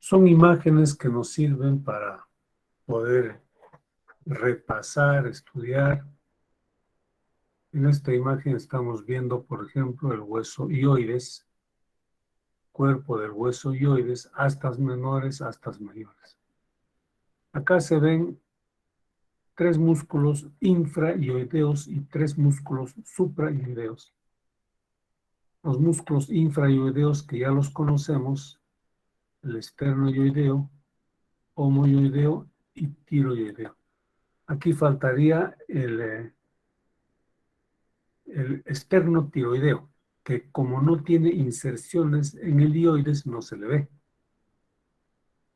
Son imágenes que nos sirven para poder repasar, estudiar. En esta imagen estamos viendo, por ejemplo, el hueso hioides, cuerpo del hueso hioides, astas menores, astas mayores. Acá se ven 3 músculos infrahioideos y 3 músculos suprahioideos. Los músculos infrahioideos que ya los conocemos, el esternohioideo, homohioideo y tiroideo. Aquí faltaría el esternotiroideo, que como no tiene inserciones en el hioides, no se le ve.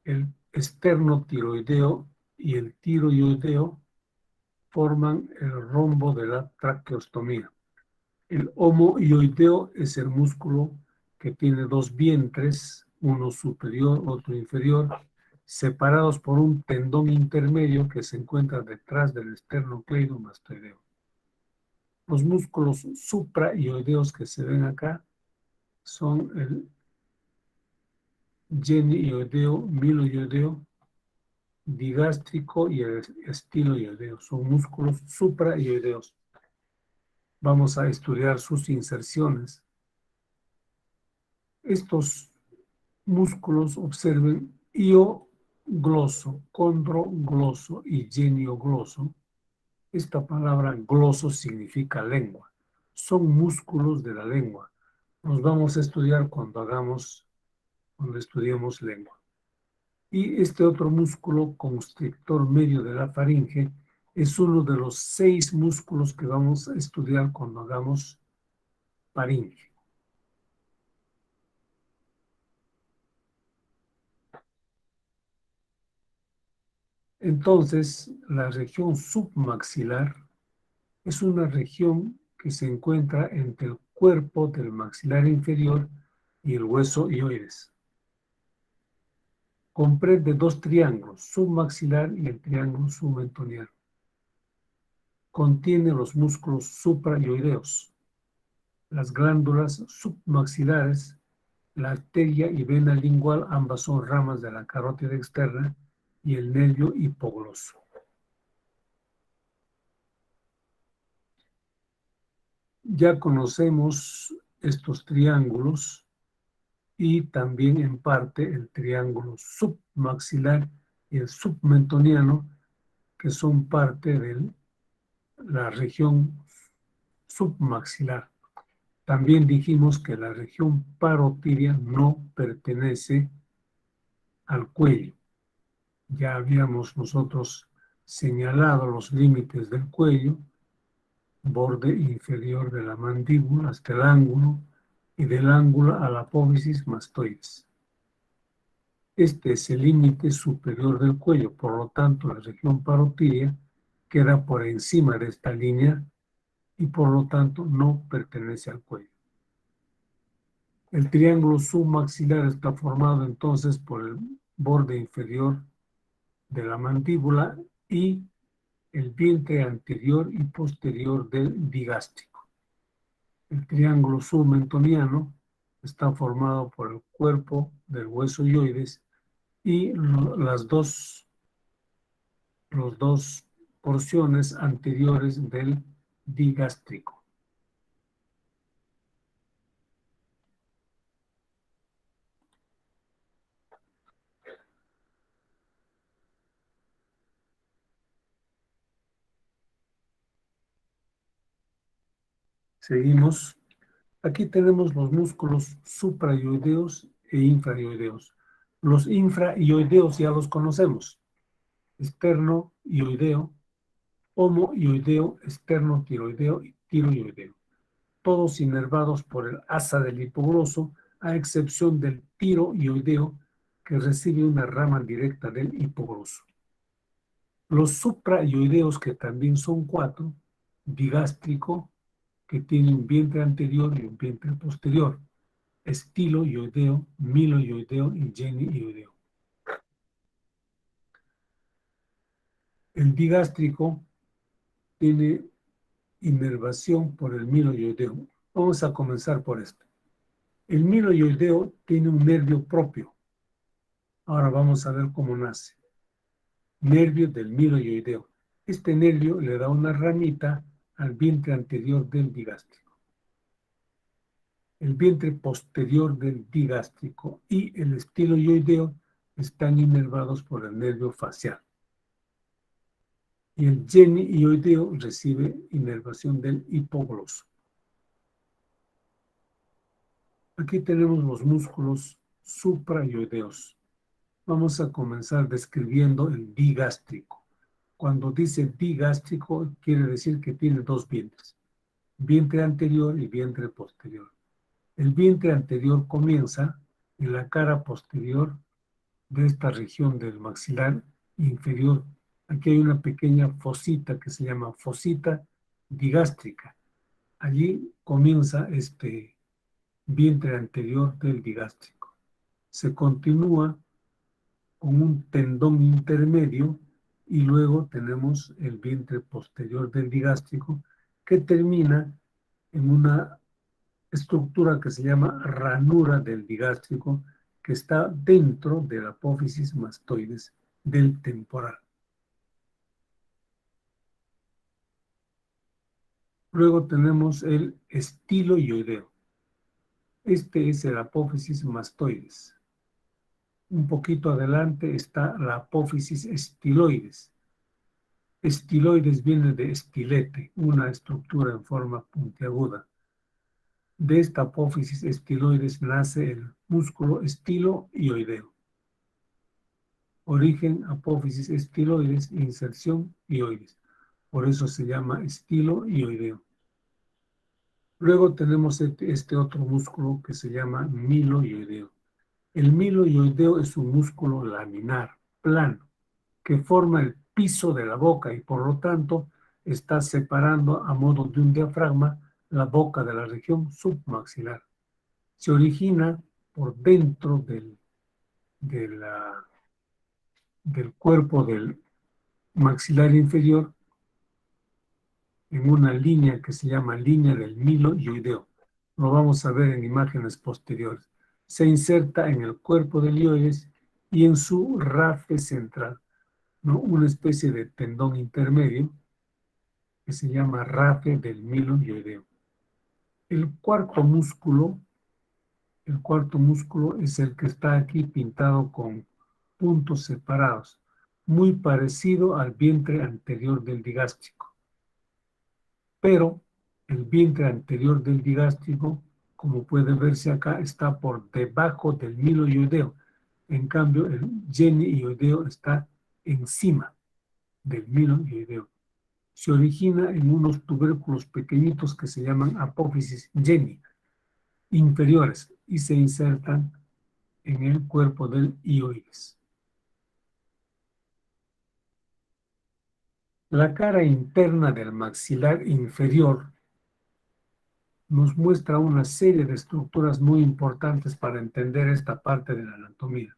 El esternotiroideo y el tiroideo forman el rombo de la traqueostomía. El homohioideo es el músculo que tiene 2 vientres, uno superior, otro inferior, separados por un tendón intermedio que se encuentra detrás del esternocleidomastoideo. Los músculos suprahioideos que se ven acá son el genioideo, milohioideo, digástrico y el estilohioideo. Son músculos suprahioideos. Vamos a estudiar sus inserciones. Estos músculos, observen, iogloso, condrogloso y geniogloso. Esta palabra gloso significa lengua. Son músculos de la lengua. Los vamos a estudiar cuando estudiemos lengua. Y este otro músculo constrictor medio de la faringe es uno de los 6 músculos que vamos a estudiar cuando hagamos faringe. Entonces, la región submaxilar es una región que se encuentra entre el cuerpo del maxilar inferior y el hueso hioides. Comprende 2 triángulos, submaxilar y el triángulo submentoniano. Contiene los músculos suprahioideos, las glándulas submaxilares, la arteria y vena lingual, ambas son ramas de la carótida externa, y el nervio hipogloso. Ya conocemos estos triángulos y también en parte el triángulo submaxilar y el submentoniano, que son parte de la región submaxilar. También dijimos que la región parotidia no pertenece al cuello. Ya habíamos nosotros señalado los límites del cuello, borde inferior de la mandíbula hasta el ángulo, y del ángulo a la apófisis mastoides. Este es el límite superior del cuello, por lo tanto la región parotidia queda por encima de esta línea y por lo tanto no pertenece al cuello. El triángulo submaxilar está formado entonces por el borde inferior de la mandíbula y el vientre anterior y posterior del digástrico. El triángulo submentoniano está formado por el cuerpo del hueso hioides y las dos porciones anteriores del digástrico. Seguimos. Aquí tenemos los músculos suprahioideos e infrahioideos. Los infrahioideos ya los conocemos. Esternohioideo, homohioideo, esternotiroideo y tiroideo. Todos inervados por el asa del hipogloso, a excepción del tiroideo, que recibe una rama directa del hipogloso. Los suprahioideos, que también son 4, digástrico, que tiene un vientre anterior y un vientre posterior, estilohioideo, milohioideo y genioideo. El digástrico tiene inervación por el milohioideo. Vamos a comenzar por esto. El milohioideo tiene un nervio propio. Ahora vamos a ver cómo nace. Nervio del miloioideo. Este nervio le da una ramita al vientre anterior del digástrico. El vientre posterior del digástrico y el estiloioideo están inervados por el nervio facial. Y el genioideo recibe inervación del hipogloso. Aquí tenemos los músculos supraioideos. Vamos a comenzar describiendo el digástrico. Cuando dice digástrico, quiere decir que tiene dos vientres, vientre anterior y vientre posterior. El vientre anterior comienza en la cara posterior de esta región del maxilar inferior. Aquí hay una pequeña fosita que se llama fosita digástrica. Allí comienza este vientre anterior del digástrico. Se continúa con un tendón intermedio y luego tenemos el vientre posterior del digástrico que termina en una estructura que se llama ranura del digástrico que está dentro de la apófisis mastoides del temporal. Luego tenemos el estiloioideo. Este es el apófisis mastoides. Un poquito adelante está la apófisis estiloides. Estiloides viene de estilete, una estructura en forma puntiaguda. De esta apófisis estiloides nace el músculo estiloioideo. Origen, apófisis estiloides, inserción, ioides. Por eso se llama estiloioideo. Luego tenemos este otro músculo que se llama miloioideo. El miloioideo es un músculo laminar, plano, que forma el piso de la boca y por lo tanto está separando a modo de un diafragma la boca de la región submaxilar. Se origina por dentro del cuerpo del maxilar inferior en una línea que se llama línea del miloioideo. Lo vamos a ver en imágenes posteriores. Se inserta en el cuerpo del ioides y en su rafe central, ¿no? Una especie de tendón intermedio que se llama rafe del miloioideo. El cuarto músculo es el que está aquí pintado con puntos separados, muy parecido al vientre anterior del digástrico. Pero el vientre anterior del digástrico, como puede verse acá, está por debajo del miloioideo. En cambio, el genioideo está encima del miloioideo. Se origina en unos tubérculos pequeñitos que se llaman apófisis geni, inferiores, y se insertan en el cuerpo del ioides. La cara interna del maxilar inferior nos muestra una serie de estructuras muy importantes para entender esta parte de la anatomía.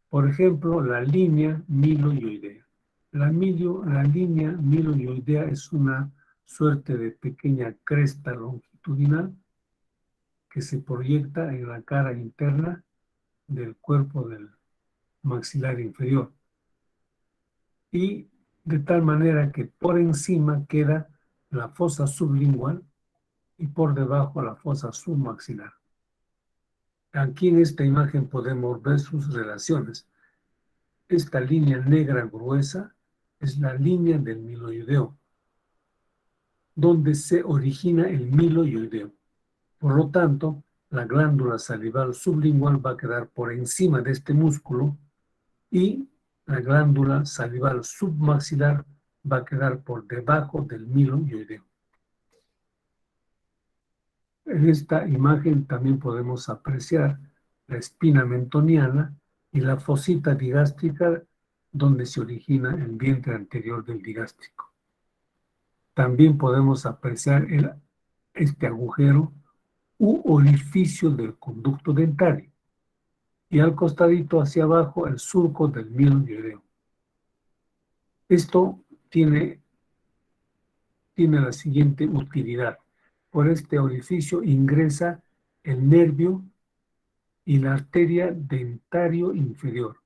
Por ejemplo, la línea miloioidea. La línea miloioidea es una suerte de pequeña cresta longitudinal que se proyecta en la cara interna del cuerpo del maxilar inferior. Y de tal manera que por encima queda la fosa sublingual y por debajo la fosa submaxilar. Aquí en esta imagen podemos ver sus relaciones. Esta línea negra gruesa es la línea del miloioideo, donde se origina el miloioideo. Por lo tanto, la glándula salival sublingual va a quedar por encima de este músculo y la glándula salival submaxilar va a quedar por debajo del miloioideo. En esta imagen también podemos apreciar la espina mentoniana y la fosita digástrica donde se origina el vientre anterior del digástrico. También podemos apreciar este agujero u orificio del conducto dentario y al costadito hacia abajo el surco del miloioideo. Esto tiene la siguiente utilidad. Por este orificio ingresa el nervio y la arteria dentario inferior.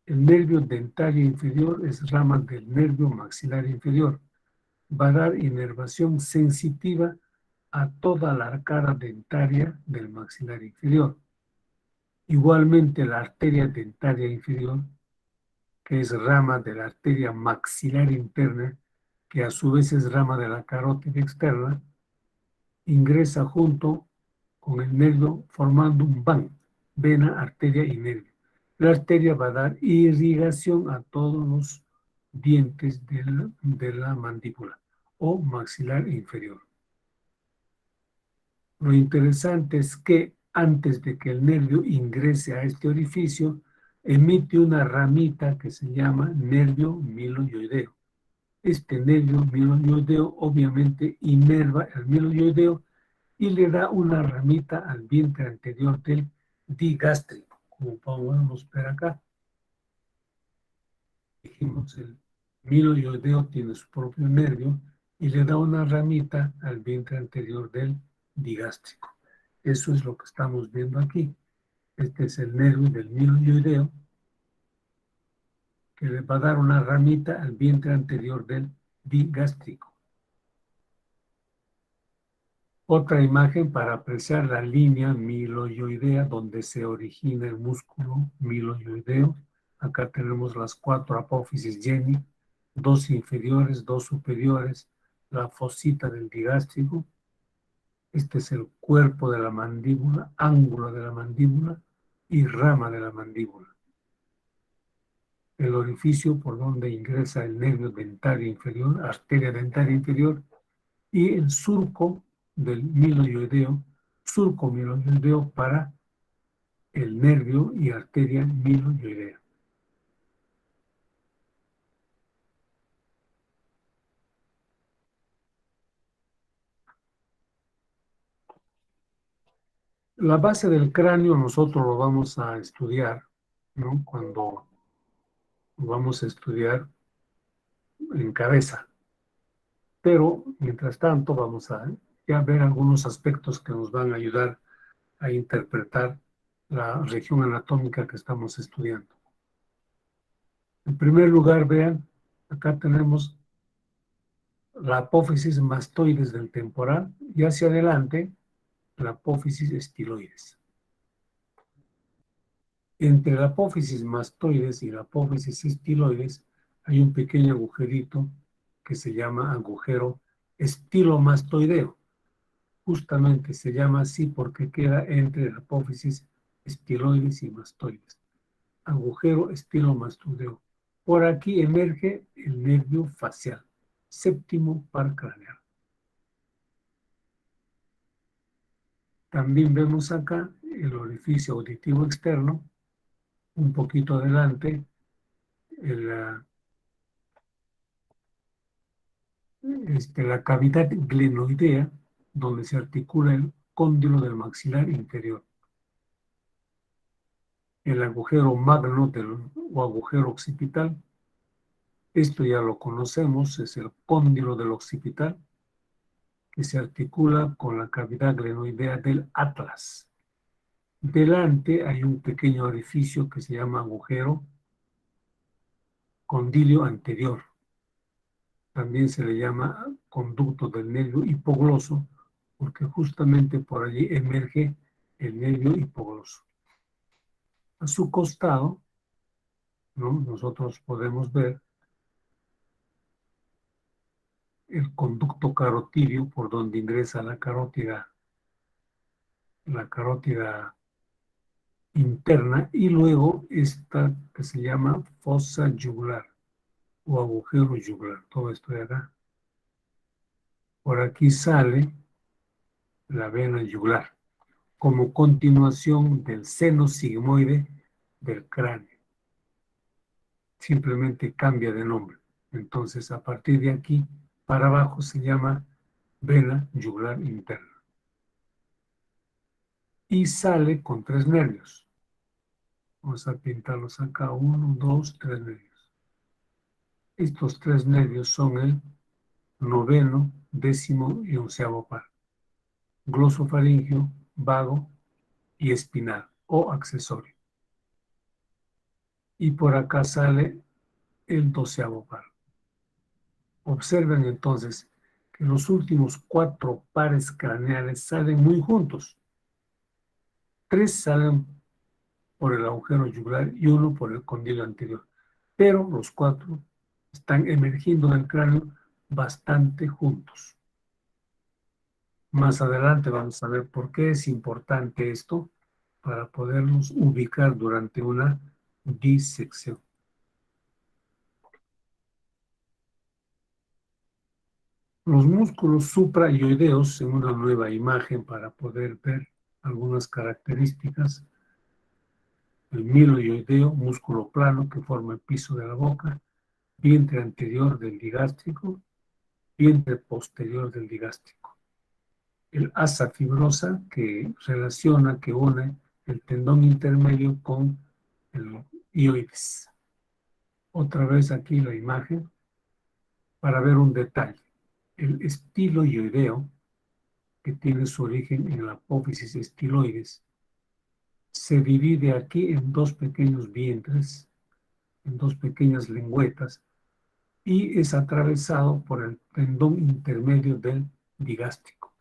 El nervio dentario inferior es rama del nervio maxilar inferior. Va a dar inervación sensitiva a toda la arcada dentaria del maxilar inferior. Igualmente la arteria dentaria inferior, que es rama de la arteria maxilar interna, que a su vez es rama de la carótida externa, ingresa junto con el nervio formando un van, vena, arteria y nervio. La arteria va a dar irrigación a todos los dientes de la mandíbula o maxilar inferior. Lo interesante es que antes de que el nervio ingrese a este orificio, emite una ramita que se llama nervio miloioideo. Este nervio miloioideo obviamente inerva el miloioideo y le da una ramita al vientre anterior del digástrico, como podemos ver acá. Dijimos, el miloioideo tiene su propio nervio y le da una ramita al vientre anterior del digástrico. Eso es lo que estamos viendo aquí. Este es el nervio del miloioideo que le va a dar una ramita al vientre anterior del digástrico. Otra imagen para apreciar la línea miloioidea donde se origina el músculo miloioideo. Acá tenemos las 4 apófisis Jenny, 2 inferiores, 2 superiores, la fosita del digástrico. Este es el cuerpo de la mandíbula, ángulo de la mandíbula y rama de la mandíbula. El orificio por donde ingresa el nervio dentario inferior, arteria dentaria inferior, y el surco del miloioideo, surco miloioideo para el nervio y arteria miloioidea. La base del cráneo nosotros lo vamos a estudiar, ¿no? Cuando vamos a estudiar en cabeza. Pero, mientras tanto, vamos a ya ver algunos aspectos que nos van a ayudar a interpretar la región anatómica que estamos estudiando. En primer lugar, vean, acá tenemos la apófisis mastoides del temporal y hacia adelante la apófisis estiloides. Entre la apófisis mastoides y la apófisis estiloides hay un pequeño agujerito que se llama agujero estilomastoideo. Justamente se llama así porque queda entre la apófisis estiloides y mastoides. Agujero estilomastoideo. Por aquí emerge el nervio facial, séptimo par craneal. También vemos acá el orificio auditivo externo, un poquito adelante, la cavidad glenoidea, donde se articula el cóndilo del maxilar inferior. El agujero magno o agujero occipital, esto ya lo conocemos, es el cóndilo del occipital, que se articula con la cavidad glenoidea del atlas. Delante hay un pequeño orificio que se llama agujero condilio anterior. También se le llama conducto del nervio hipogloso, porque justamente por allí emerge el nervio hipogloso. A su costado, ¿no? Nosotros podemos ver el conducto carotidio por donde ingresa la carótida interna y luego esta que se llama fosa yugular o agujero yugular, todo esto de acá. Por aquí sale la vena yugular como continuación del seno sigmoide del cráneo. Simplemente cambia de nombre. Entonces, a partir de aquí para abajo se llama vena yugular interna. Y sale con 3 nervios. Vamos a pintarlos acá, 1, 2, 3 nervios. Estos 3 nervios son el noveno, décimo y onceavo par. Glosofaringio, vago y espinal o accesorio. Y por acá sale el 12º par. Observen entonces que los últimos 4 pares craneales salen muy juntos. 3 salen por el agujero yugular y 1 por el condilo anterior. Pero los 4 están emergiendo del cráneo bastante juntos. Más adelante vamos a ver por qué es importante esto para podernos ubicar durante una disección. Los músculos suprayoideos, en una nueva imagen para poder ver algunas características. El miloioideo, músculo plano que forma el piso de la boca, vientre anterior del digástrico, vientre posterior del digástrico. El asa fibrosa que relaciona, que une el tendón intermedio con el ioides. Otra vez aquí la imagen para ver un detalle. El estiloioideo, que tiene su origen en la apófisis estiloides, se divide aquí en 2 pequeños vientres, en 2 pequeñas lengüetas, y es atravesado por el tendón intermedio del digástrico.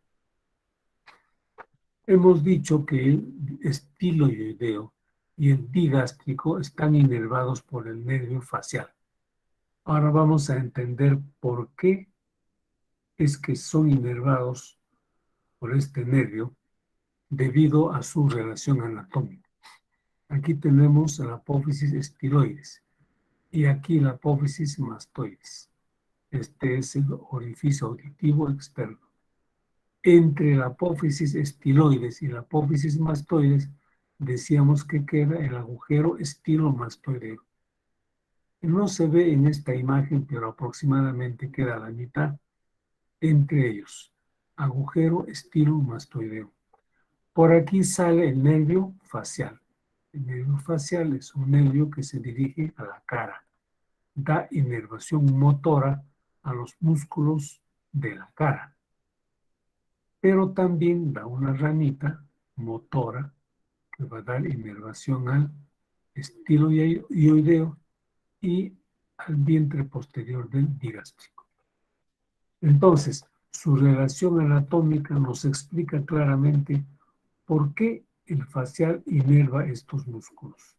Hemos dicho que el estiloideo y el digástrico están inervados por el nervio facial. Ahora vamos a entender por qué es que son inervados por este nervio debido a su relación anatómica. Aquí tenemos la apófisis estiloides y aquí la apófisis mastoides. Este es el orificio auditivo externo. Entre la apófisis estiloides y la apófisis mastoides decíamos que queda el agujero estilomastoideo. No se ve en esta imagen, pero aproximadamente queda a la mitad entre ellos. Agujero estilomastoideo. Por aquí sale el nervio facial. El nervio facial es un nervio que se dirige a la cara. Da inervación motora a los músculos de la cara. Pero también da una ranita motora que va a dar inervación al estiloideo y al vientre posterior del digástrico. Entonces, su relación anatómica nos explica claramente por qué el facial inerva estos músculos,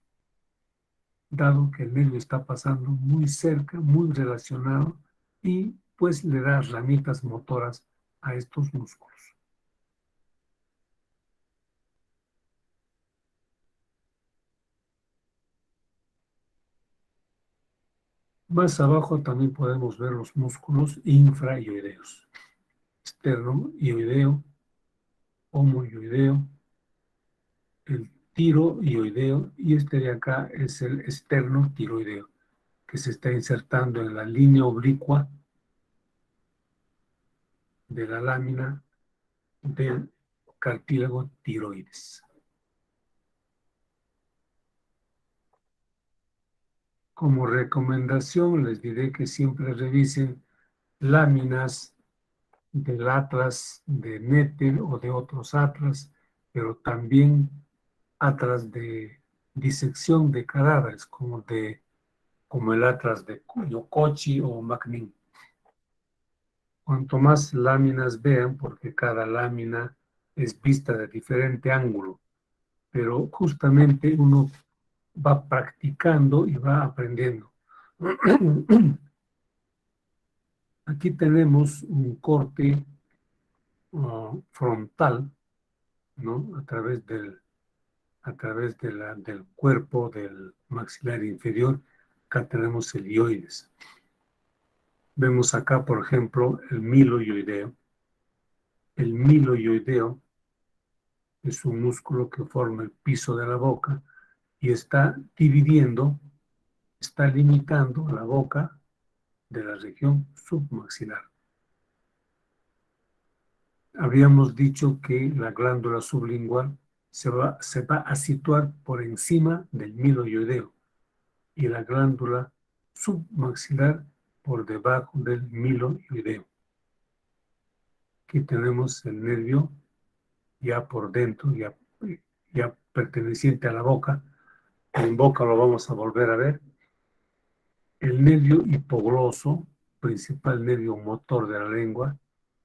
dado que el nervio está pasando muy cerca, muy relacionado, y pues le da ramitas motoras a estos músculos. Más abajo también podemos ver los músculos infraioideos. Esternoioideo, homoioideo, el tiroioideo y este de acá es el esternotiroideo, que se está insertando en la línea oblicua de la lámina del cartílago tiroides. Como recomendación les diré que siempre revisen láminas del atlas de Néter o de otros atlas, pero también atlas de disección de cadáveres, como el atlas de Yokochi o Macnin. Cuanto más láminas vean, porque cada lámina es vista de diferente ángulo, pero justamente uno va practicando y va aprendiendo. Aquí tenemos un corte frontal, ¿no? A través del cuerpo del maxilar inferior. Acá tenemos el ioides. Vemos acá, por ejemplo, el miloioideo. El miloioideo es un músculo que forma el piso de la boca y está dividiendo, está limitando la boca de la región submaxilar. Habíamos dicho que la glándula sublingual se va a situar por encima del miloioideo y la glándula submaxilar por debajo del miloioideo. Aquí tenemos el nervio ya por dentro, ya ya perteneciente a la boca. En boca lo vamos a volver a ver. El nervio hipogloso, principal nervio motor de la lengua.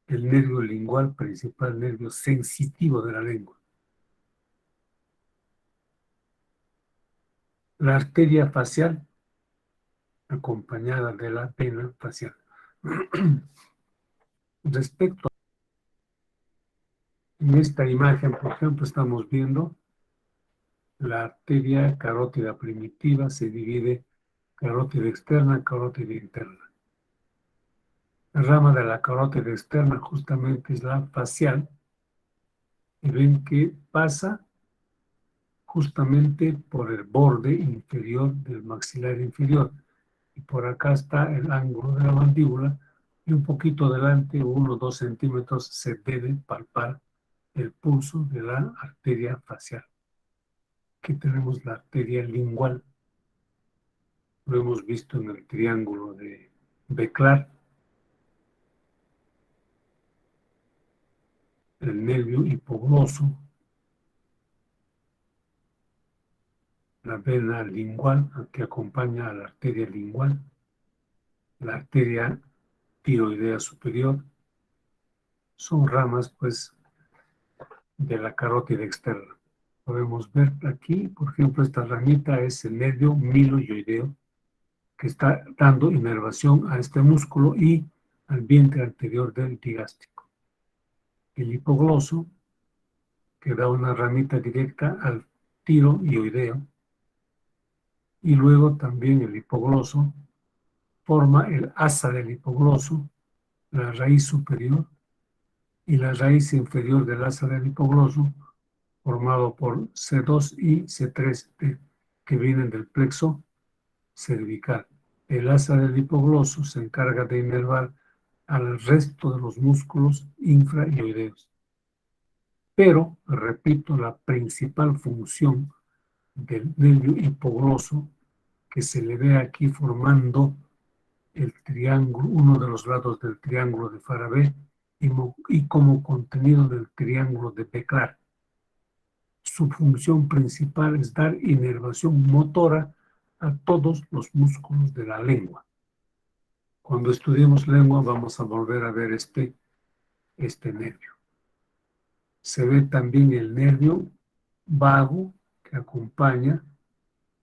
El nervio lingual, principal nervio sensitivo de la lengua. La arteria facial, acompañada de la vena facial. Respecto en esta imagen, por ejemplo, estamos viendo la arteria carótida primitiva, se divide carótida externa, carótida interna. La rama de la carótida externa justamente es la facial, y ven que pasa justamente por el borde inferior del maxilar inferior. Y por acá está el ángulo de la mandíbula, y un poquito adelante, 1 o 2 centímetros, se debe palpar el pulso de la arteria facial. Aquí tenemos la arteria lingual. Lo hemos visto en el triángulo de Beclar. El nervio hipogloso, la vena lingual que acompaña a la arteria lingual, la arteria tiroidea superior, son ramas pues de la carótida externa. Podemos ver aquí, por ejemplo, esta ramita es el nervio miloioideo, que está dando inervación a este músculo y al vientre anterior del digástrico. El hipogloso, que da una ramita directa al tiroideo, y luego también el hipogloso forma el asa del hipogloso, la raíz superior y la raíz inferior del asa del hipogloso, formado por C2 y C3, que vienen del plexo cervical. El asa del hipogloso se encarga de inervar al resto de los músculos infraioideos. Pero, repito, la principal función del nervio hipogloso, que se le ve aquí formando el triángulo, uno de los lados del triángulo de Farabee, y como contenido del triángulo de Beclar. Su función principal es dar inervación motora a todos los músculos de la lengua. Cuando estudiemos lengua vamos a volver a ver este nervio. Se ve también el nervio vago que acompaña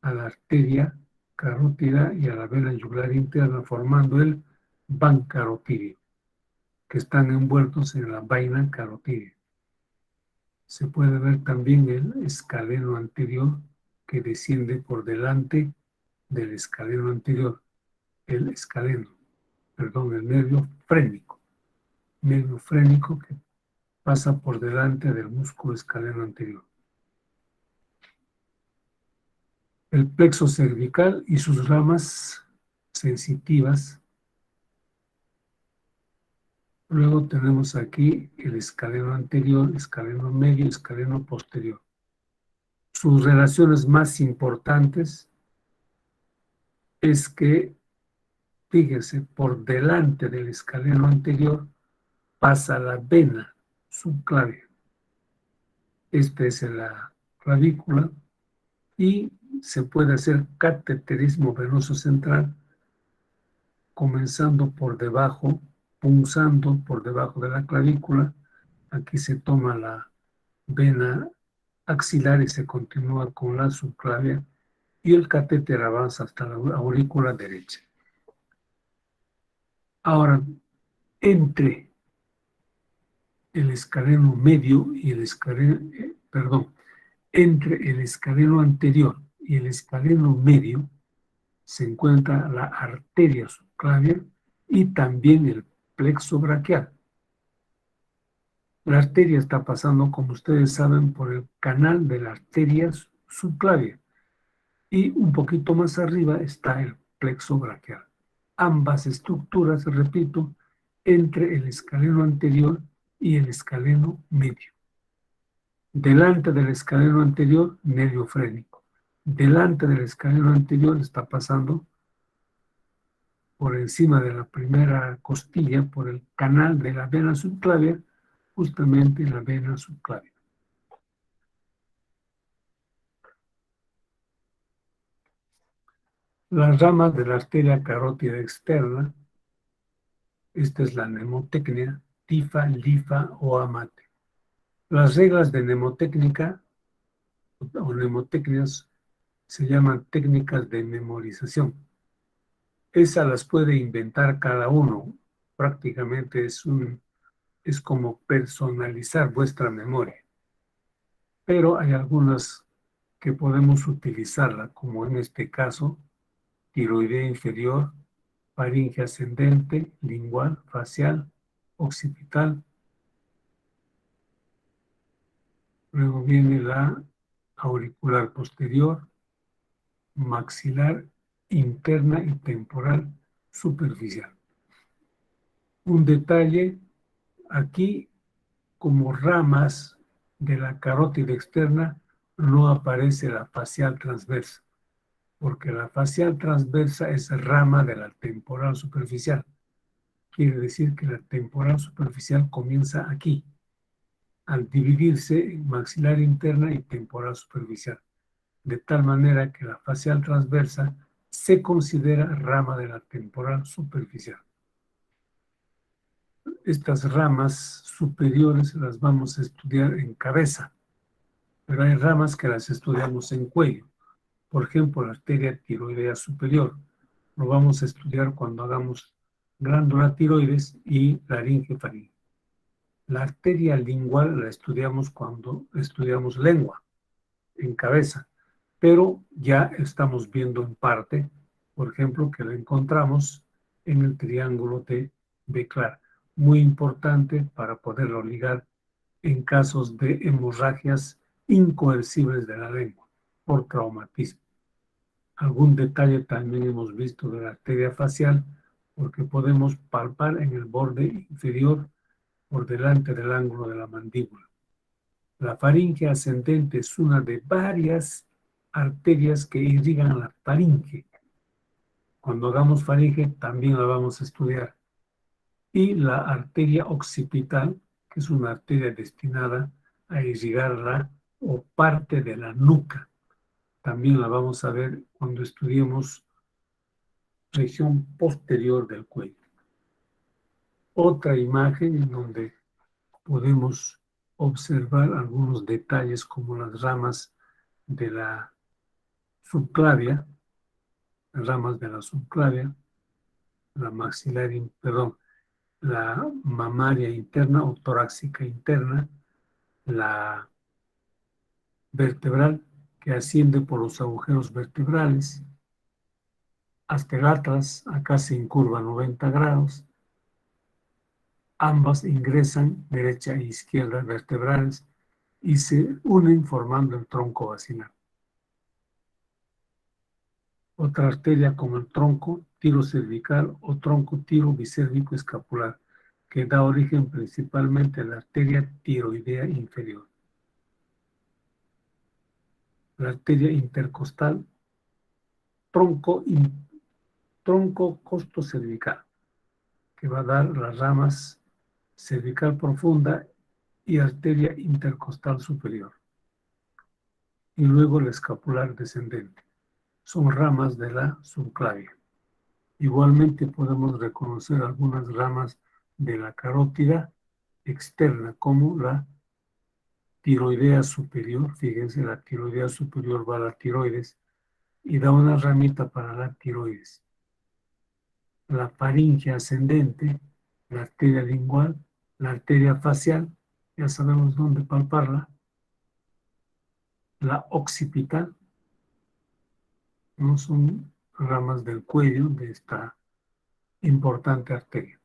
a la arteria carótida y a la vena yugular interna, formando el van carotídeo, que están envueltos en la vaina carotídea. Se puede ver también el escaleno anterior que desciende por delante del escaleno anterior, el nervio frénico que pasa por delante del músculo escaleno anterior. El plexo cervical y sus ramas sensitivas. Luego tenemos aquí el escaleno anterior, escaleno medio, escaleno posterior. Sus relaciones más importantes es que, fíjese, por delante del escaleno anterior pasa la vena subclavia. Esta es la clavícula y se puede hacer cateterismo venoso central comenzando por debajo, punzando por debajo de la clavícula. Aquí se toma la vena axilar y se continúa con la subclavia y el catéter avanza hasta la aurícula derecha. Ahora, entre el escaleno medio y el escaleno, entre el escaleno anterior y el escaleno medio se encuentra la arteria subclavia y también el plexo braquial. La arteria está pasando, como ustedes saben, por el canal de la arteria subclavia y un poquito más arriba está el plexo braquial. Ambas estructuras, repito, entre el escaleno anterior y el escaleno medio. Delante del escaleno anterior, nervio frénico. Delante del escaleno anterior está pasando por encima de la primera costilla, por el canal de la vena subclavia, justamente la vena subclavia. Las ramas de la arteria carótida externa, esta es la mnemotecnia, tifa, lifa o amate. Las reglas de mnemotécnica o mnemotecnias se llaman técnicas de memorización. Esas las puede inventar cada uno. Prácticamente es como personalizar vuestra memoria. Pero hay algunas que podemos utilizarla, como en este caso, tiroidea inferior, faringe ascendente, lingual, facial, occipital. Luego viene la auricular posterior, maxilar, interna y temporal superficial. Un detalle, aquí como ramas de la carótida externa no aparece la facial transversa, porque la facial transversa es rama de la temporal superficial. Quiere decir que la temporal superficial comienza aquí, al dividirse en maxilar interna y temporal superficial, de tal manera que la facial transversa se considera rama de la temporal superficial. Estas ramas superiores las vamos a estudiar en cabeza, pero hay ramas que las estudiamos en cuello. Por ejemplo, la arteria tiroidea superior. Lo vamos a estudiar cuando hagamos glándula tiroides y laringe faringe. La arteria lingual la estudiamos cuando estudiamos lengua, en cabeza, pero ya estamos viendo en parte, por ejemplo, que la encontramos en el triángulo de Beclar, muy importante para poderlo ligar en casos de hemorragias incoercibles de la lengua por traumatismo. Algún detalle también hemos visto de la arteria facial, porque podemos palpar en el borde inferior por delante del ángulo de la mandíbula. La faringe ascendente es una de varias arterias que irrigan la faringe. Cuando hagamos faringe también la vamos a estudiar. Y la arteria occipital, que es una arteria destinada a irrigar la o parte de la nuca. También la vamos a ver cuando estudiemos región posterior del cuello. Otra imagen en donde podemos observar algunos detalles como las ramas de la subclavia, ramas de la subclavia, la maxilar, perdón, la mamaria interna o torácica interna, la vertebral que asciende por los agujeros vertebrales, astegatras, acá se incurva 90 grados, ambas ingresan derecha e izquierda vertebrales y se unen formando el tronco vacinar. Otra arteria como el tronco tiro cervical o tronco tiro bicérvico escapular, que da origen principalmente a la arteria tiroidea inferior. La arteria intercostal, tronco costocervical, que va a dar las ramas cervical profunda y arteria intercostal superior. Y luego el escapular descendente. Son ramas de la subclavia. Igualmente podemos reconocer algunas ramas de la carótida externa, como la tiroidea superior. Fíjense, la tiroidea superior va a la tiroides y da una ramita para la tiroides. La faringe ascendente, la arteria lingual, la arteria facial, ya sabemos dónde palparla. La occipital, no son ramas del cuello de esta importante arteria.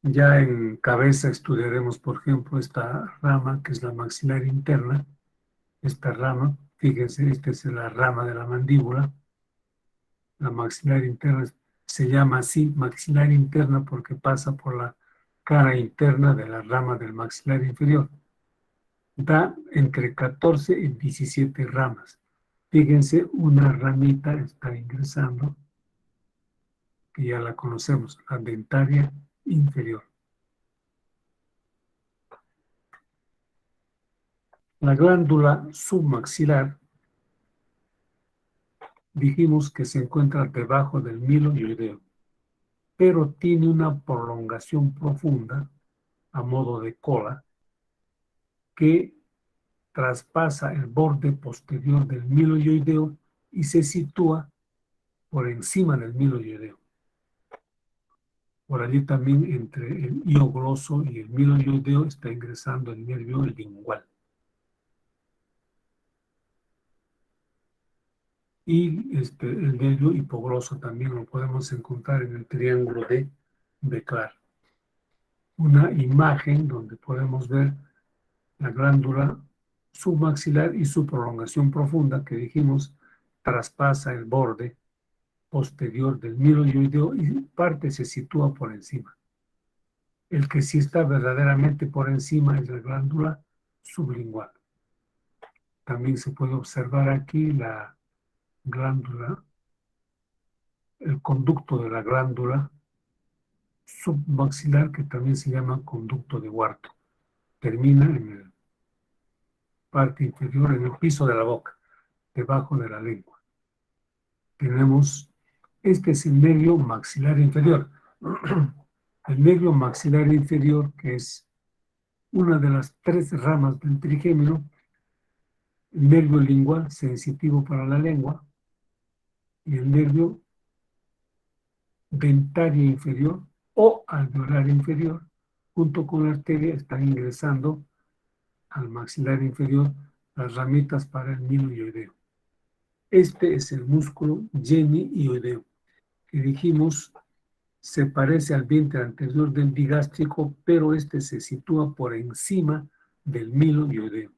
Ya en cabeza estudiaremos, por ejemplo, esta rama que es la maxilar interna. Esta rama, fíjense, esta es la rama de la mandíbula. La maxilar interna se llama así maxilar interna porque pasa por la cara interna de la rama del maxilar inferior. Da entre 14 y 17 ramas. Fíjense, una ramita está ingresando, que ya la conocemos, la dentaria inferior. La glándula submaxilar dijimos que se encuentra debajo del miloioideo, pero tiene una prolongación profunda a modo de cola que traspasa el borde posterior del miloioideo y se sitúa por encima del miloioideo. Por allí también entre el hiogloso y el miloioideo está ingresando el nervio lingual. Y el nervio hipogloso también lo podemos encontrar en el triángulo de Becklar. Una imagen donde podemos ver la glándula submaxilar y su prolongación profunda que dijimos traspasa el borde posterior del miloioideo y parte se sitúa por encima. El que sí está verdaderamente por encima es la glándula sublingual. También se puede observar aquí la glándula, el conducto de la glándula submaxilar, que también se llama conducto de Wharton. Termina en la parte inferior, en el piso de la boca, debajo de la lengua. Tenemos, este es el nervio maxilar inferior. El nervio maxilar inferior, que es una de las 3 ramas del trigémino, el nervio lingual, sensitivo para la lengua, y el nervio dentario inferior o alveolar inferior, junto con la arteria, están ingresando al maxilar inferior las ramitas para el miloioideo. Este es el músculo genioideo, que dijimos se parece al vientre anterior del digástrico, pero este se sitúa por encima del miloioideo.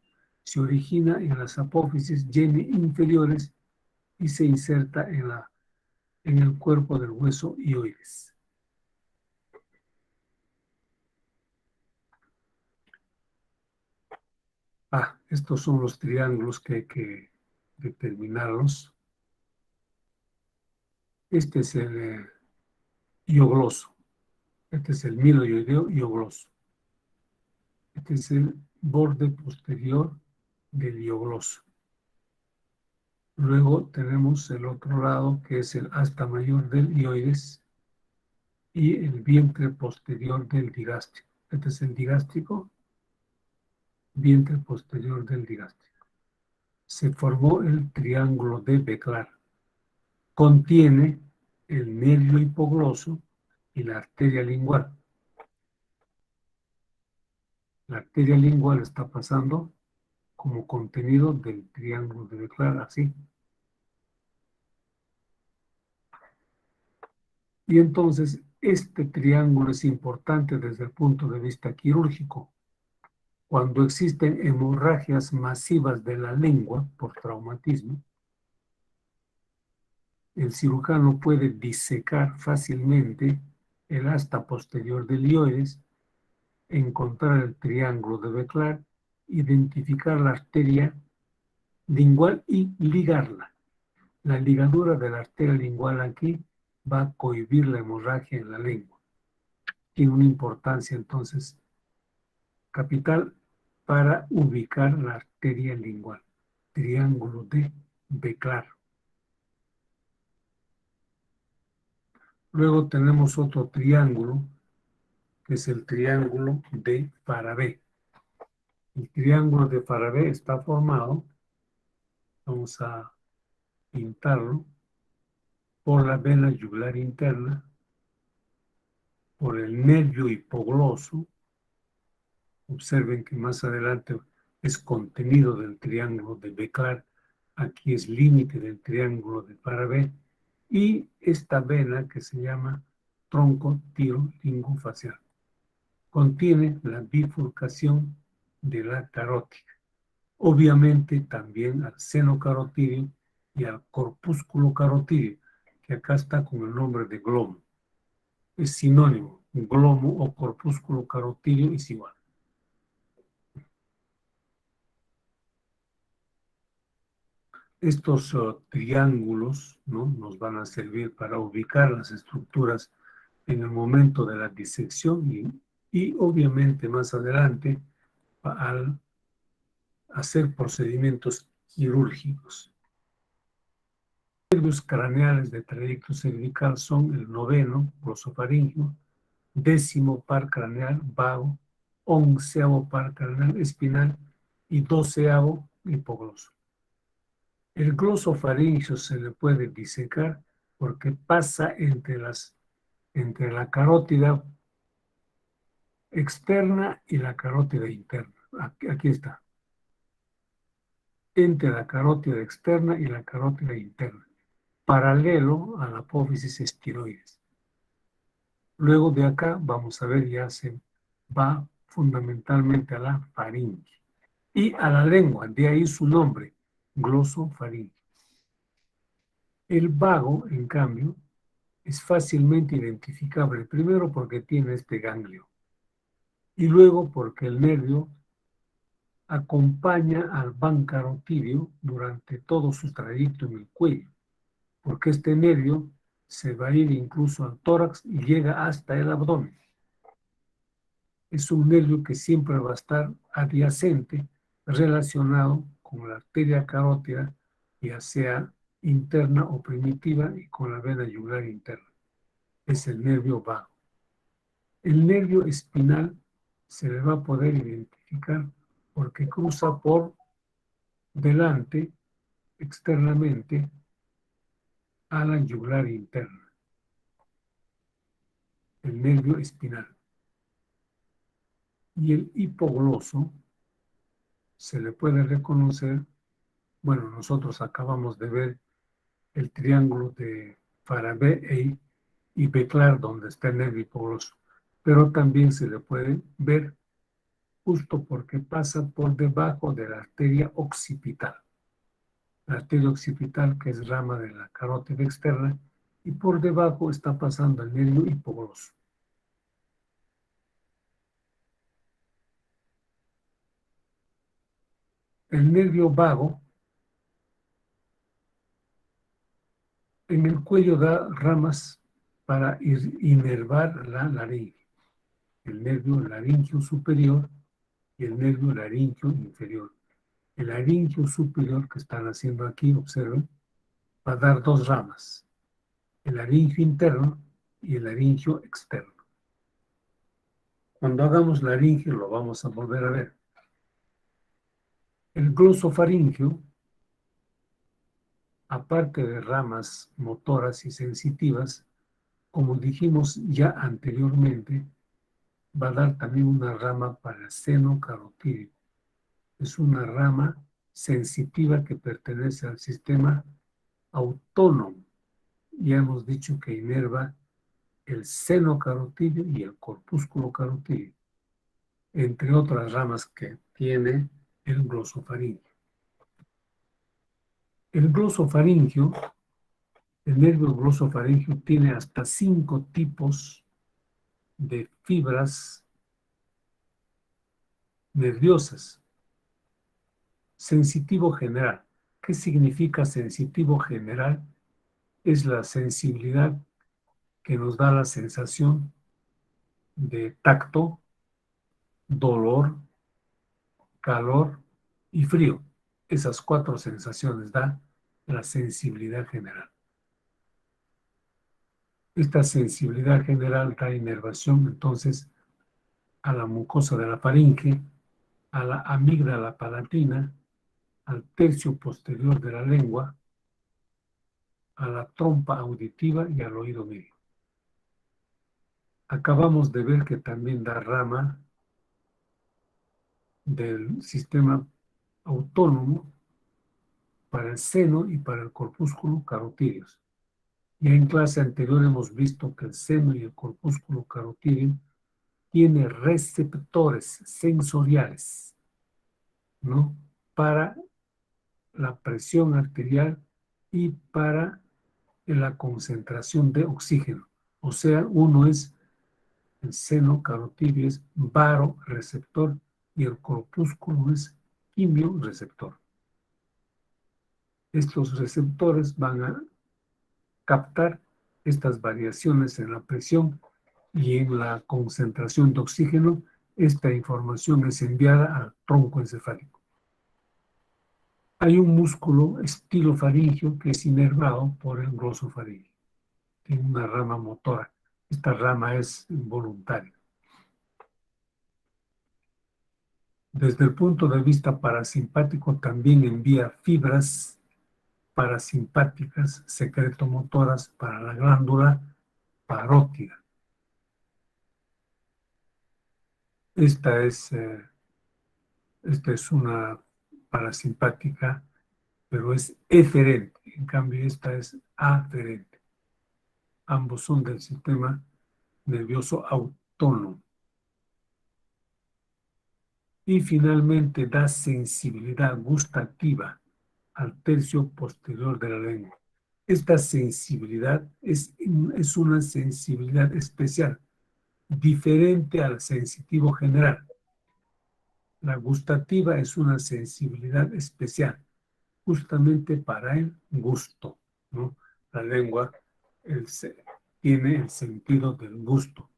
Se origina en las apófisis inferiores y se inserta en el cuerpo del hueso hioides. Estos son los triángulos que hay que determinarlos. Este es el hiogloso. Este es el miloioideo hiogloso. Este es el borde posterior del hiogloso. Luego tenemos el otro lado, que es el asta mayor del hioides y el vientre posterior del digástrico. Este es el digástrico, vientre posterior del digástrico. Se formó el triángulo de Becklar. Contiene el nervio hipogloso y la arteria lingual. La arteria lingual está pasando como contenido del triángulo de Becklar, así. Y entonces, este triángulo es importante desde el punto de vista quirúrgico. Cuando existen hemorragias masivas de la lengua por traumatismo, el cirujano puede disecar fácilmente el asta posterior del hioides, encontrar el triángulo de Becklar, identificar la arteria lingual y ligarla. La ligadura de la arteria lingual aquí va a cohibir la hemorragia en la lengua. Tiene una importancia entonces capital para ubicar la arteria lingual. Triángulo de Becklar. Luego tenemos otro triángulo, que es el triángulo de Farabee. El triángulo de Farabee está formado, vamos a pintarlo, por la vena yugular interna, por el nervio hipogloso. Observen que más adelante es contenido del triángulo de Becklar, aquí es límite del triángulo de Farabee, y esta vena que se llama tronco tiro lingofacial. Contiene la bifurcación de la carótida. Obviamente también al seno carotídeo y al corpúsculo carotídeo, que acá está con el nombre de glomo. Es sinónimo, glomo o corpúsculo carotídeo es igual. Estos triángulos, ¿no?, nos van a servir para ubicar las estructuras en el momento de la disección y obviamente más adelante al hacer procedimientos quirúrgicos. El nervios craneales de trayecto cervical son el noveno, glosofaringio, décimo par craneal vago, onceavo par craneal espinal y doceavo hipogloso. El glosofaringio se le puede disecar porque pasa entre la carótida externa y la carótida interna. Aquí está. Entre la carótida externa y la carótida interna, paralelo a la apófisis estiloides. Luego de acá vamos a ver, ya se va fundamentalmente a la faringe y a la lengua, de ahí su nombre, glosofaringe. El vago, en cambio, es fácilmente identificable, primero porque tiene este ganglio y luego porque el nervio acompaña al bancarotidio durante todo su trayecto en el cuello, porque este nervio se va a ir incluso al tórax y llega hasta el abdomen. Es un nervio que siempre va a estar adyacente, relacionado con la arteria carótida, ya sea interna o primitiva, y con la vena yugular interna. Es el nervio vago. El nervio espinal se le va a poder identificar porque cruza por delante, externamente, a la yugular interna, el nervio espinal. Y el hipogloso se le puede reconocer, bueno, nosotros acabamos de ver el triángulo de Faraday y Beclar, donde está el nervio hipogloso, pero también se le puede ver justo porque pasa por debajo de la arteria occipital. La arteria occipital, que es rama de la carótida externa, y por debajo está pasando el nervio hipogloso. El nervio vago en el cuello da ramas para inervar la laringe, el nervio laringio superior y el nervio laringio inferior. El laringio superior que están haciendo aquí, observen, va a dar dos ramas, el laringio interno y el laringio externo. Cuando hagamos laringio lo vamos a volver a ver. El glosofaringio, aparte de ramas motoras y sensitivas, como dijimos ya anteriormente, va a dar también una rama para el seno carotídeo. Es una rama sensitiva que pertenece al sistema autónomo. Ya hemos dicho que inerva el seno carotídeo y el corpúsculo carotídeo, entre otras ramas que tiene el glosofaringio. El glosofaringio, el nervio glosofaringio tiene hasta 5 tipos de fibras nerviosas. Sensitivo general. ¿Qué significa sensitivo general? Es la sensibilidad que nos da la sensación de tacto, dolor, calor y frío. Esas 4 sensaciones da la sensibilidad general. Esta sensibilidad general da inervación entonces a la mucosa de la faringe, a la amígdala palatina, al tercio posterior de la lengua, a la trompa auditiva y al oído medio. Acabamos de ver que también da rama del sistema autónomo para el seno y para el corpúsculo carotídeos. Ya en clase anterior hemos visto que el seno y el corpúsculo carotídeo tiene receptores sensoriales, ¿no? Para la presión arterial y para la concentración de oxígeno. O sea, uno es el seno carotídeo es baroreceptor y el corpúsculo es quimioreceptor. Estos receptores van a captar estas variaciones en la presión y en la concentración de oxígeno. Esta información es enviada al tronco encefálico. Hay un músculo estilofaringio que es inervado por el glosofaringio. Tiene una rama motora. Esta rama es voluntaria. Desde el punto de vista parasimpático, también envía fibras parasimpáticas secretomotoras para la glándula parótida. Esta es, esta es una parasimpática, pero es eferente. En cambio, esta es aferente. Ambos son del sistema nervioso autónomo. Y finalmente da sensibilidad gustativa al tercio posterior de la lengua. Esta sensibilidad es una sensibilidad especial, diferente al sensitivo general. La gustativa es una sensibilidad especial, justamente para el gusto, ¿no? La lengua tiene el sentido del gusto.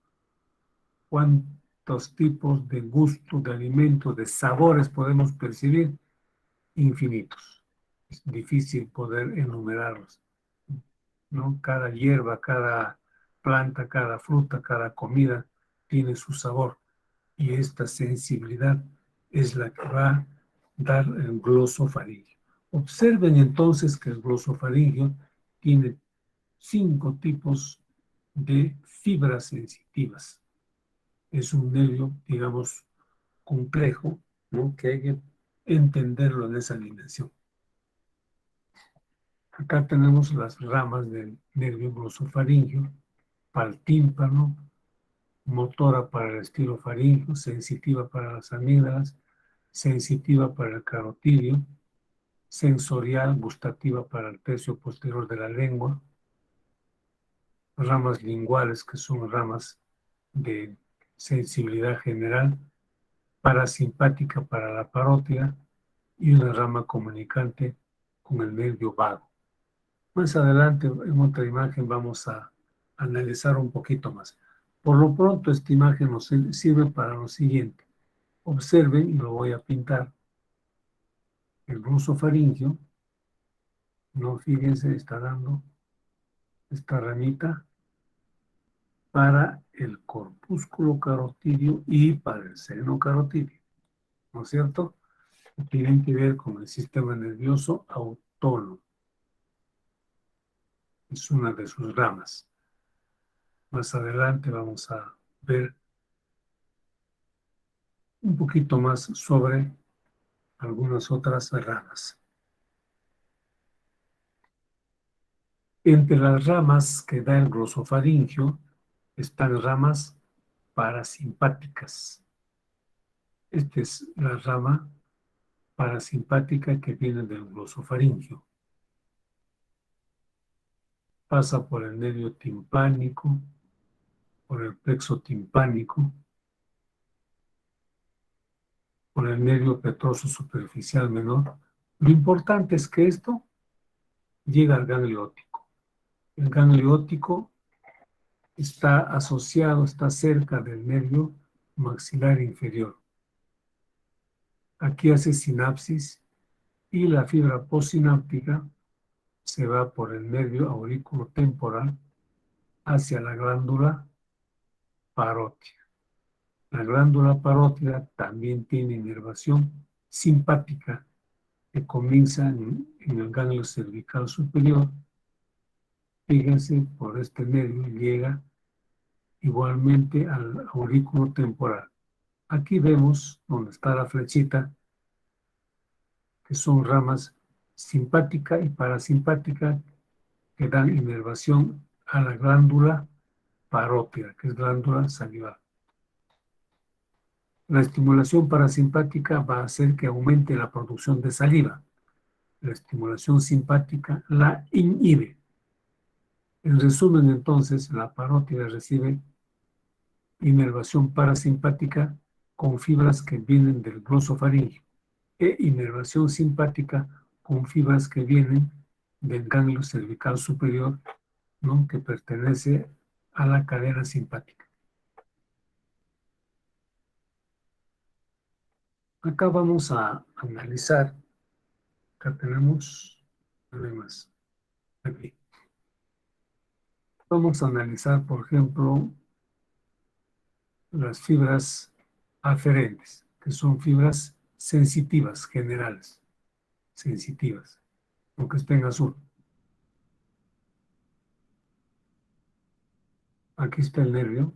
¿Cuántos tipos de gusto, de alimentos, de sabores podemos percibir? Infinitos. Es difícil poder enumerarlos, ¿no? Cada hierba, cada planta, cada fruta, cada comida tiene su sabor y esta sensibilidad es la que va a dar el glosofaringio. Observen entonces que el glosofaringio tiene 5 tipos de fibras sensitivas. Es un nervio, digamos, complejo, ¿no? Que hay que entenderlo en esa dimensión. Acá tenemos las ramas del nervio glosofaringio, para el tímpano, motora para el estilofaringio, sensitiva para las amígdalas, sensitiva para el carotidio, sensorial, gustativa para el tercio posterior de la lengua, ramas linguales, que son ramas de sensibilidad general, parasimpática para la parótida y una rama comunicante con el nervio vago. Más adelante, en otra imagen, vamos a analizar un poquito más. Por lo pronto, esta imagen nos sirve para lo siguiente. Observen, y lo voy a pintar, el glosofaringio, no, fíjense, está dando esta ramita para el corpúsculo carotidio y para el seno carotidio, ¿no es cierto? Tienen que ver con el sistema nervioso autónomo. Es una de sus ramas. Más adelante vamos a ver un poquito más sobre algunas otras ramas. Entre las ramas que da el glosofaringio están ramas parasimpáticas. Esta es la rama parasimpática que viene del glosofaringio. Pasa por el nervio timpánico, por el plexo timpánico, por el nervio petroso superficial menor. Lo importante es que esto llega al ganglio óptico. El ganglio óptico está asociado, está cerca del nervio maxilar inferior. Aquí hace sinapsis y la fibra postsináptica se va por el nervio auriculotemporal hacia la glándula parótida. La glándula parótida también tiene inervación simpática que comienza en el ganglio cervical superior. Fíjense, por este nervio llega igualmente al aurículo temporal. Aquí vemos donde está la flechita, que son ramas simpática y parasimpática que dan inervación a la glándula parótida, que es glándula salivar. La estimulación parasimpática va a hacer que aumente la producción de saliva. La estimulación simpática la inhibe. En resumen, entonces, la parótida recibe inervación parasimpática con fibras que vienen del glosofaringio e inervación simpática con fibras que vienen del ganglio cervical superior, ¿no? Que pertenece a la cadena simpática. Acá vamos a analizar Acá tenemos, no hay más, aquí. Vamos a analizar, por ejemplo, las fibras aferentes, que son fibras sensitivas, generales, sensitivas, aunque esté en azul. Aquí está el nervio.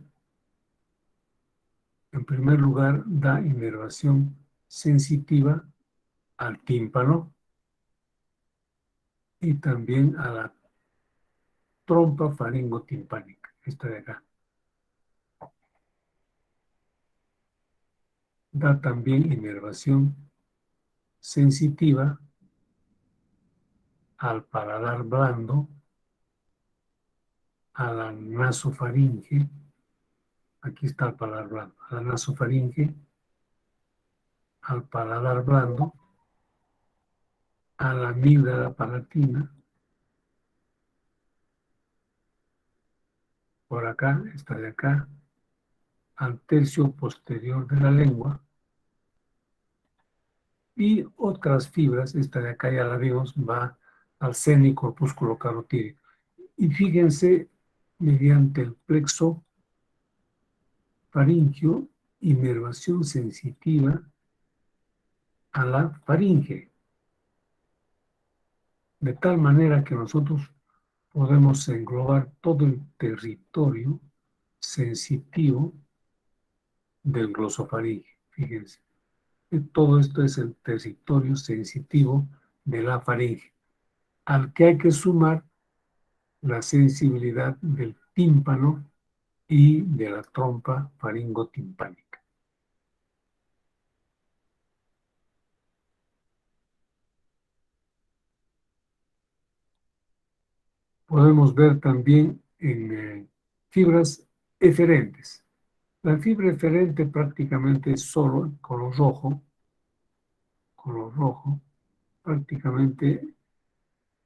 En primer lugar, da inervación sensitiva al tímpano y también a la trompa faringotimpánica, esta de acá. Da también inervación sensitiva al paladar blando, a la nasofaringe, aquí está el paladar blando, a la nasofaringe, al paladar blando, a la amígdala palatina, por acá, esta de acá, al tercio posterior de la lengua, y otras fibras, esta de acá ya la vimos, va al seno y corpúsculo carotídeo. Y fíjense, mediante el plexo faringio, inervación sensitiva a la faringe, de tal manera que nosotros podemos englobar todo el territorio sensitivo del glosofaringe. Fíjense, todo esto es el territorio sensitivo de la faringe, al que hay que sumar la sensibilidad del tímpano y de la trompa faringotimpánica. Podemos ver también en fibras eferentes. La fibra eferente prácticamente es solo color rojo, prácticamente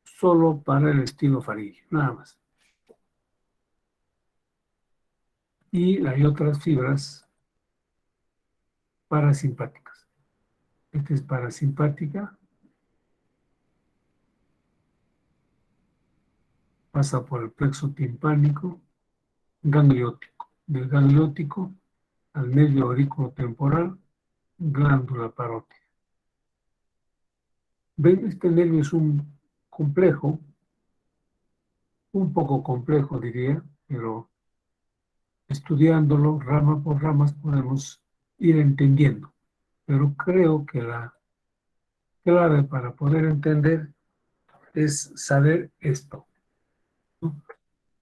solo para el estilo faríngeo, nada más. Y hay otras fibras parasimpáticas. Esta es parasimpática, pasa por el plexo timpánico, gangliótico. Del gangliótico al nervio aurículo temporal, glándula parótida. ¿Ven? Este nervio es un complejo, un poco complejo diría, pero estudiándolo rama por ramas podemos ir entendiendo. Pero creo que la clave para poder entender es saber esto, ¿no?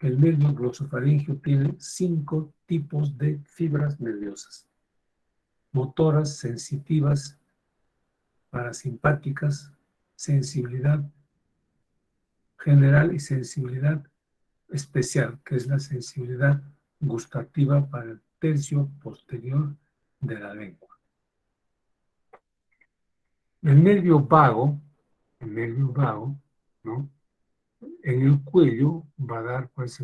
El nervio glosofaríngeo tiene 5 tipos de fibras nerviosas: motoras, sensitivas, parasimpáticas, sensibilidad general y sensibilidad especial, que es la sensibilidad gustativa para el tercio posterior de la lengua. El nervio vago, ¿no? En el cuello va a dar, pues,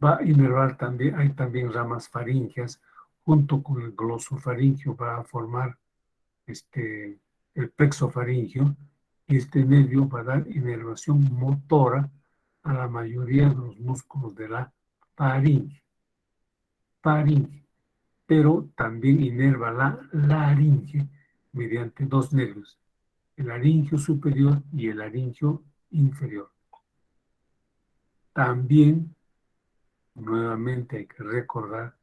va a inervar también, hay también ramas faríngeas, junto con el glosofaringio va a formar el plexofaringio, y este nervio va a dar inervación motora a la mayoría de los músculos de la faringe, pero también inerva la laringe mediante 2 nervios, el laringio superior y el laringio inferior. También, nuevamente hay que recordar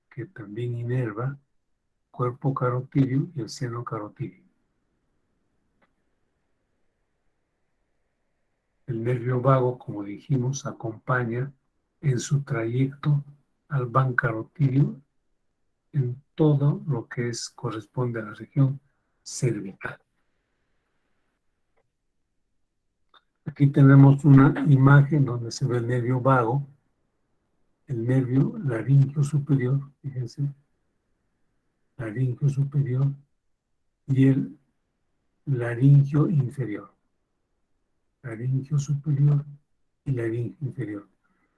que también inerva cuerpo carotídeo y el seno carotídeo. El nervio vago, como dijimos, acompaña en su trayecto al van carotídeo en todo lo que corresponde a la región cervical. Aquí tenemos una imagen donde se ve el nervio vago, el nervio laringio superior, fíjense, laringio superior y el laringio inferior, laringio superior y laringio inferior.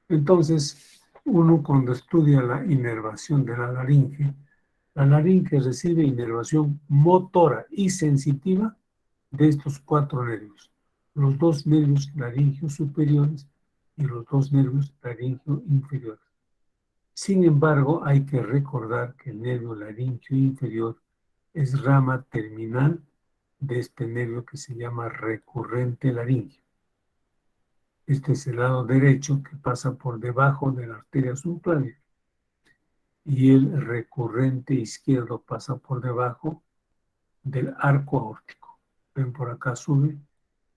Entonces, uno cuando estudia la inervación de la laringe recibe inervación motora y sensitiva de estos cuatro nervios, los dos nervios laringeos superiores y los dos nervios laringeo inferiores. Sin embargo, hay que recordar que el nervio laringeo inferior es rama terminal de este nervio que se llama recurrente laringio. Este es el lado derecho que pasa por debajo de la arteria subclavia y el recurrente izquierdo pasa por debajo del arco aórtico. Ven por acá, sube.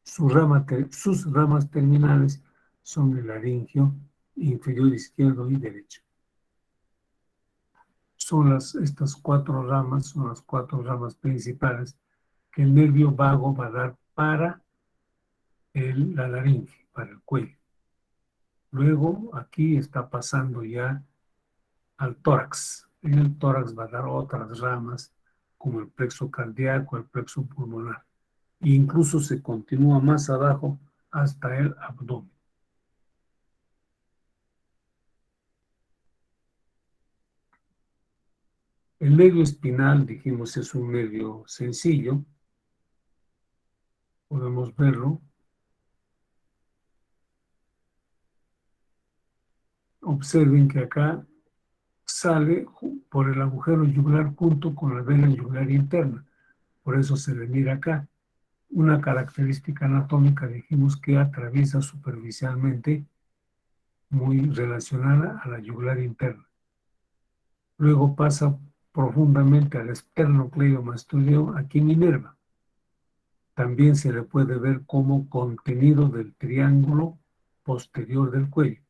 Sus ramas terminales son el laringio inferior izquierdo y derecho. Estas cuatro ramas son las cuatro ramas principales que el nervio vago va a dar para la laringe, para el cuello. Luego aquí está pasando ya al tórax. En el tórax va a dar otras ramas como el plexo cardíaco, el plexo pulmonar. E incluso se continúa más abajo hasta el abdomen. El nervio espinal, dijimos, es un nervio sencillo. Podemos verlo. Observen que acá sale por el agujero yugular junto con la vena yugular interna. Por eso se le mira acá. Una característica anatómica, dijimos, que atraviesa superficialmente, muy relacionada a la yugular interna. Luego pasa profundamente al esternocleidomastoideo, aquí en inerva. También se le puede ver como contenido del triángulo posterior del cuello.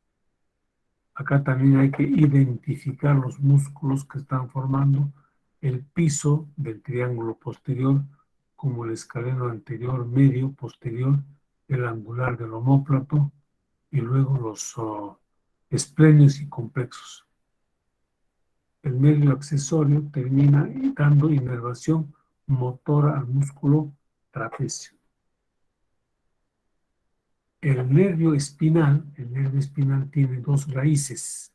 Acá también hay que identificar los músculos que están formando el piso del triángulo posterior, como el escaleno anterior, medio, posterior, el angular del omóplato y luego los esplenios y complexos. El nervio accesorio termina dando inervación motora al músculo trapecio. El nervio espinal tiene dos raíces.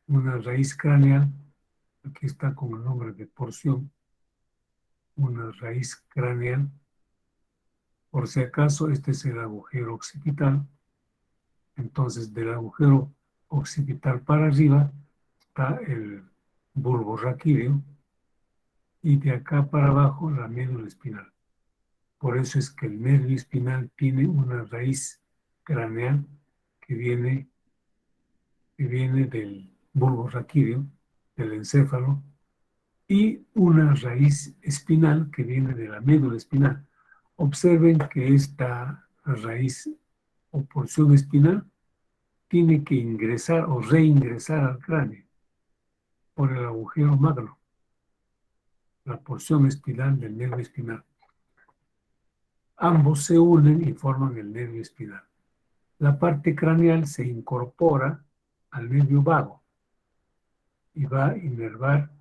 Una raíz craneal, aquí está con el nombre de porción, una raíz craneal. Por si acaso, este es el agujero occipital. Entonces, del agujero occipital para arriba está el bulbo raquídeo y de acá para abajo la médula espinal. Por eso es que el nervio espinal tiene una raíz craneal que viene del bulbo raquídeo, del encéfalo, y una raíz espinal que viene de la médula espinal. Observen que esta raíz o porción espinal tiene que ingresar o reingresar al cráneo por el agujero magno, la porción espinal del nervio espinal. Ambos se unen y forman el nervio espinal. La parte craneal se incorpora al nervio vago y va a inervar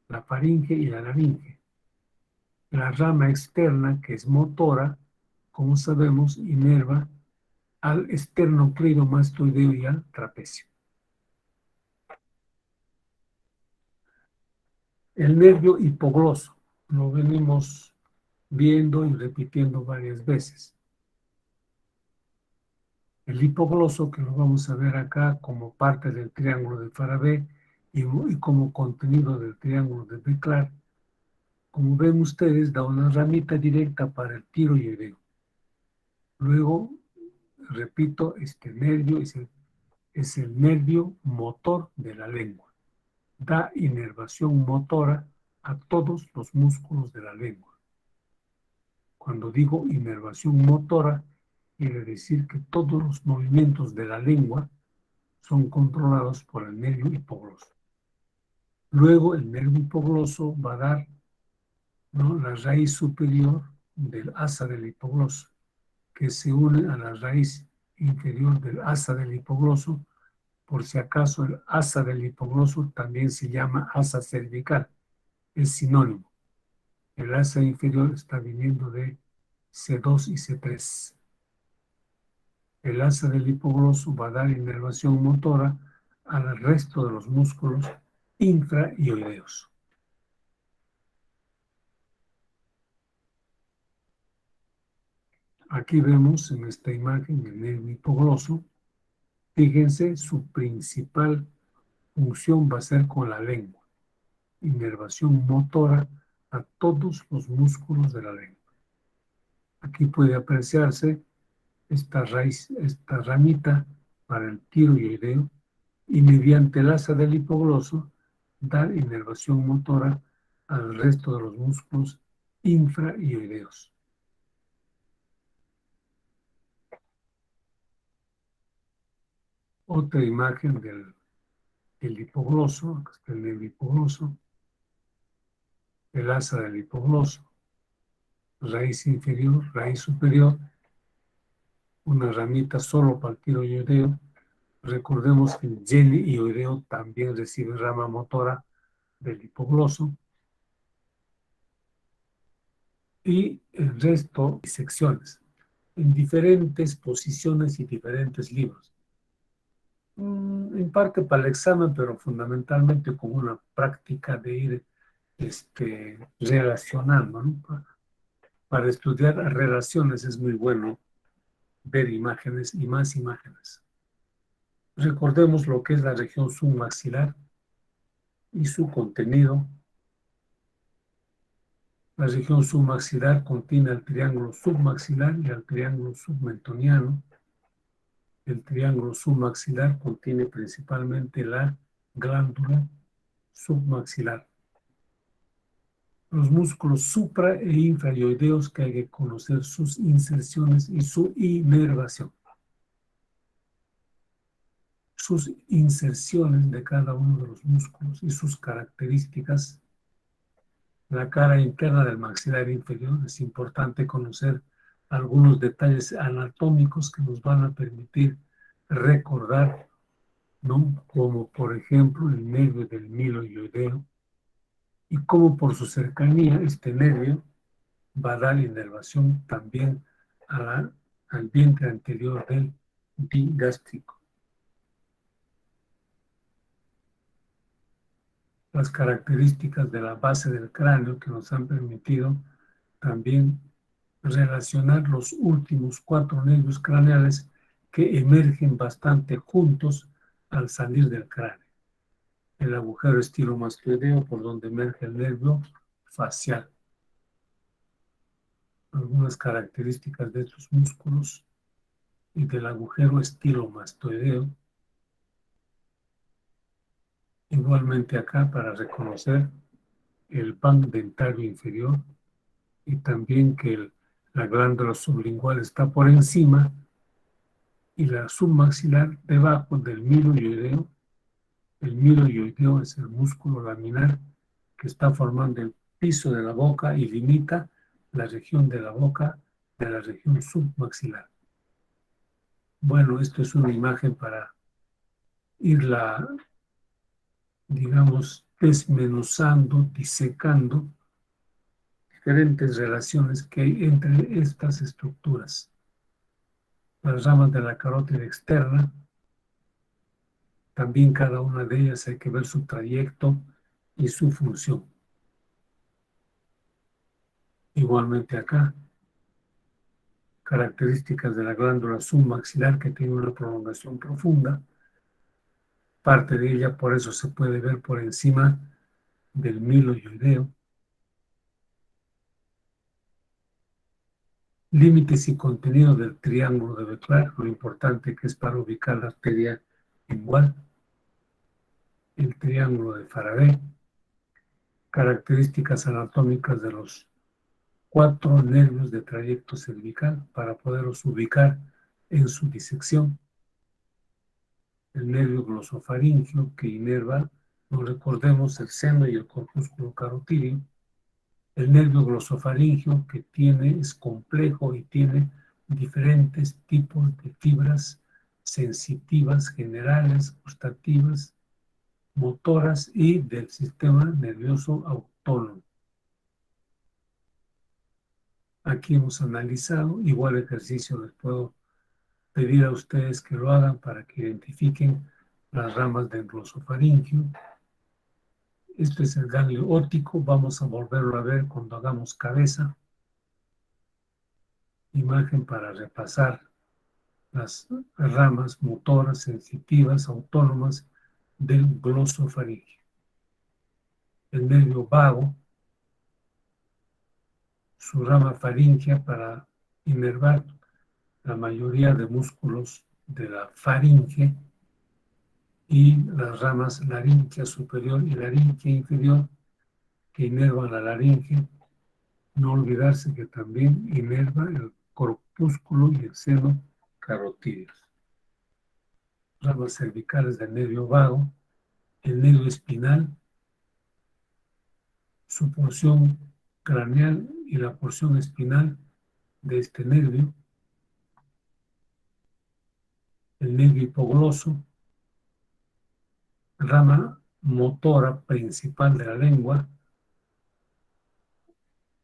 la faringe y la laringe. La rama externa, que es motora, como sabemos, inerva al esternocleidomastoideo y al trapecio. El nervio hipogloso lo venimos viendo y repitiendo varias veces. El hipogloso, que lo vamos a ver acá como parte del triángulo de Faraday y como contenido del triángulo de Béclar, como ven ustedes, da una ramita directa para el tiroideo. Luego, repito, este nervio es el nervio motor de la lengua. Da inervación motora a todos los músculos de la lengua. Cuando digo inervación motora, quiere decir que todos los movimientos de la lengua son controlados por el nervio hipogloso. Luego el nervio hipogloso va a dar, ¿no?, la raíz superior del asa del hipogloso, que se une a la raíz inferior del asa del hipogloso. Por si acaso, el asa del hipogloso también se llama asa cervical, es sinónimo. El asa inferior está viniendo de C2 y C3. El asa del hipogloso va a dar inervación motora al resto de los músculos infrahioideos. Aquí vemos en esta imagen el nervio hipogloso. Fíjense, su principal función va a ser con la lengua. Inervación motora a todos los músculos de la lengua. Aquí puede apreciarse esta raíz, esta ramita para el tiroideo, y mediante el asa del hipogloso dar inervación motora al resto de los músculos infrahioideos. Otra imagen del hipogloso, acá está el nervio hipogloso, el asa del hipogloso, raíz inferior, raíz superior, una ramita solo para el tiroideo. Recordemos que el genioideo también recibe rama motora del hipogloso, y el resto secciones en diferentes posiciones y diferentes libros. En parte para el examen, pero fundamentalmente como una práctica de ir relacionando, ¿no? Para estudiar relaciones es muy bueno ver imágenes y más imágenes. Recordemos lo que es la región submaxilar y su contenido. La región submaxilar contiene al triángulo submaxilar y al triángulo submentoniano. El triángulo submaxilar contiene principalmente la glándula submaxilar. Los músculos supra e infrahioideos, que hay que conocer sus inserciones y su inervación. Sus inserciones de cada uno de los músculos y sus características. La cara interna del maxilar inferior, es importante conocer algunos detalles anatómicos que nos van a permitir recordar, ¿no? Como por ejemplo el nervio del miloioideo, y cómo por su cercanía este nervio va a dar inervación también al vientre anterior del digástrico. Las características de la base del cráneo que nos han permitido también relacionar los últimos 4 nervios craneales que emergen bastante juntos al salir del cráneo. El agujero estilomastoideo, por donde emerge el nervio facial. Algunas características de estos músculos y del agujero estilomastoideo. Igualmente acá para reconocer el pan dentario inferior, y también que la glándula sublingual está por encima y la submaxilar debajo del miloioideo. El miloioideo es el músculo laminar que está formando el piso de la boca y limita la región de la boca de la región submaxilar. Bueno, esto es una imagen para irla, digamos, desmenuzando, disecando diferentes relaciones que hay entre estas estructuras. Las ramas de la carótida externa, también cada una de ellas hay que ver su trayecto y su función. Igualmente acá, características de la glándula submaxilar, que tiene una prolongación profunda. Parte de ella por eso se puede ver por encima del miloioideo. Límites y contenido del triángulo de Becquerel, lo importante que es para ubicar la arteria lingual. El triángulo de Faraday. Características anatómicas de los 4 nervios de trayecto cervical para poderlos ubicar en su disección. El nervio glosofaringio, que inerva, no recordemos, el seno y el corpúsculo carotídeo. El nervio glosofaringio, que es complejo y tiene diferentes tipos de fibras sensitivas, generales, gustativas, motoras y del sistema nervioso autónomo. Aquí hemos analizado, igual ejercicio les puedo pedir a ustedes que lo hagan para que identifiquen las ramas del glosofaringio. Este es el ganglio óptico, vamos a volverlo a ver cuando hagamos cabeza. imagen para repasar las ramas motoras, sensitivas, autónomas del glosofaringeo. El nervio vago, su rama faríngea para inervar la mayoría de músculos de la faringe y las ramas laringia superior y laringe inferior que inervan la laringe. No olvidarse que también inerva el corpúsculo y el seno carotídeos. Ramas cervicales del nervio vago, el nervio espinal, su porción craneal y la porción espinal de este nervio, el nervio hipogloso, rama motora principal de la lengua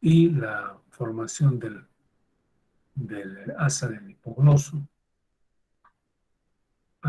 y la formación del asa del hipogloso,